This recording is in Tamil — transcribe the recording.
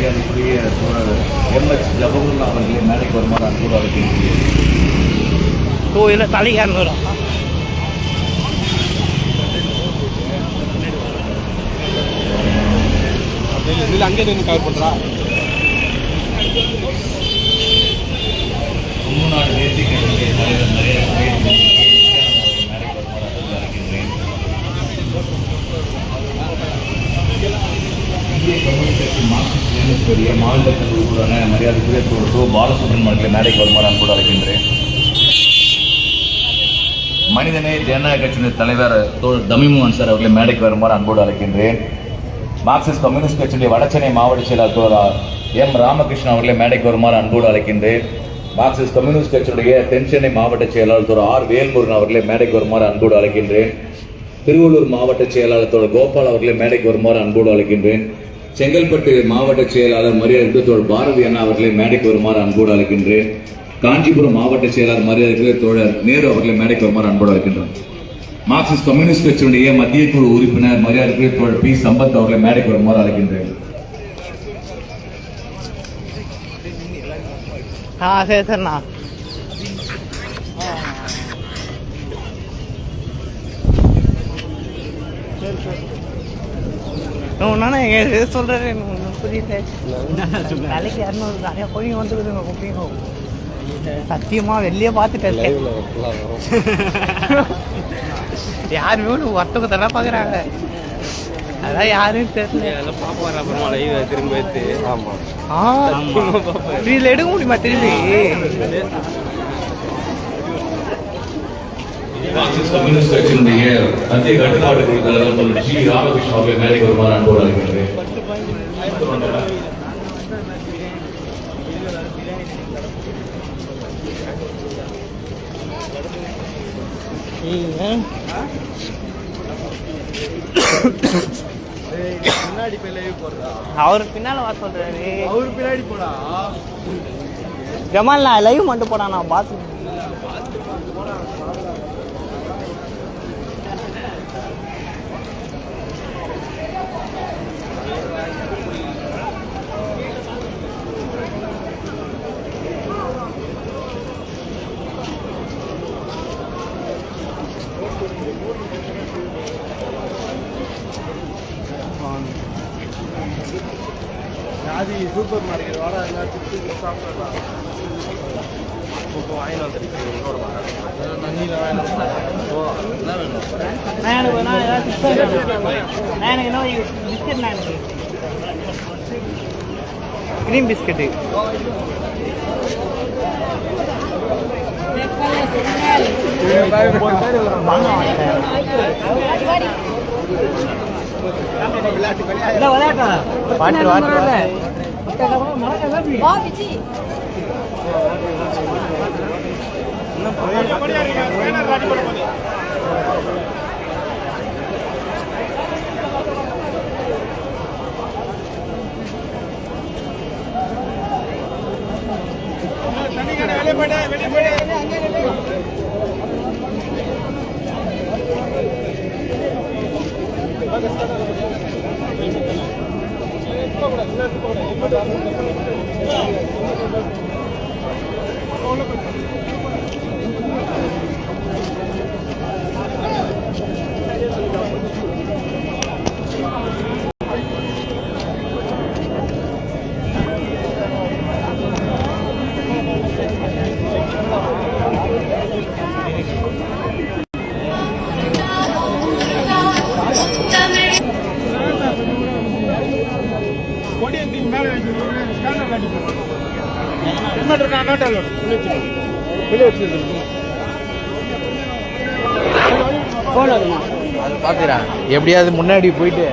மரியாதைக்குரிய MS ஜபகுல்லா அவர்களே மேடைக்கு வருமாறு அன்போடு அழைக்கின்றேன். கோயில தலையானூரா அங்கே நின்று கவர் பண்றா. தமிழ்நாடு தேசிய கட்சியுடைய தலைவர் மேடைக்கு வருமாறு அன்போடு அழைக்கின்றேன். இந்திய கம்யூனிஸ்ட் கட்சி மார்க்சிஸ்ட் மாநில தலைவரான மரியாதைக்குரிய பாலசுப்ரமணியன் அவர்களை மேடைக்கு வருமாறு அன்போடு அழைக்கின்றேன். மனிதநேய ஜனநாயக கட்சியின் தலைவர் தமிமுன் சார் அவர்களை மேடைக்கு வருமாறு அன்போடு அழைக்கின்றேன். மார்க்சிஸ்ட் கம்யூனிஸ்ட் கட்சியுடைய வடசென்னை மாவட்ட செயலாளர் M. ராமகிருஷ்ணன் அவர்களை மேடைக்கு வருமாறு அன்போடு அழைக்கின்றேன். மார்க்சிஸ்ட் கம்யூனிஸ்ட் கட்சியுடைய தென்சென்னை மாவட்ட செயலாளர் R. வேல்முருகன் அவர்களை மேடைக்கு வருமாறு அன்போடு அழைக்கின்றேன். திருவள்ளூர் மாவட்ட செயலாளர் கோபால் அவர்களை மேடைக்கு வருமாறு அன்போடு அழைக்கின்றேன். செங்கல்பட்டு மாவட்ட செயலாளர் மரியாதை பாரதி அண்ணா அவர்களை மேடைக்கு வருமாறு அன்போடு அழைக்கின்றேன். காஞ்சிபுரம் மாவட்ட செயலாளர் மரியாதைக்குரிய தோழர் நேரு அவர்களை மேடைக்கு வருமாறு அன்போடு அழைக்கின்றோம். மார்க்சிஸ்ட் கம்யூனிஸ்ட் கட்சியுடைய மத்திய குழு உறுப்பினர் மரியாதைக்குரிய தோழர் P. சம்பத் அவர்களை மேடைக்கு வருமாறு அழைக்கின்றேன். சொல்றேன் புரியல. நாளைக்கு 200 நிறைய கோழிங்க வந்துருக்குதுங்க. குப்பிங்க சத்தியமா வெளியே பார்த்துட்டேன். யாருமே ஒருத்தவங்க தானே பாக்குறாங்க. அதான் யாரும் தெரியல. பாப்பா அப்புறமா லைவ் திரும்ப எடுத்து. இதுல எடுக்க முடியுமா திரும்பி? மார்க்சிஸ்ட் கம்யூனிஸ்ட் கட்சியினுடைய மத்திய கட்டுப்பாட்டு குழு தலைவர் G. ராமகிருஷ்ணன் அவர்களை மேடைக்கு வருமாறு அன்போடு அழைக்கின்றேன். அவரு பின்னால வர சொல்றாரு. அவரு பின்னாடி போடா. ஜமால் நான் லைவ் மட்டும் போடா. நான் பாத்து அது சூப்பர் மார்க்கெட் வாடா எல்லாத்துக்கும் சாப்பிடலாம். வாங்கி வந்துருக்கேன். நன்னியில் கிரீம் பிஸ்கட்டு பாட்டு வாட்டு பாக்குறா எப்படியாவது முன்னாடி போயிட்டு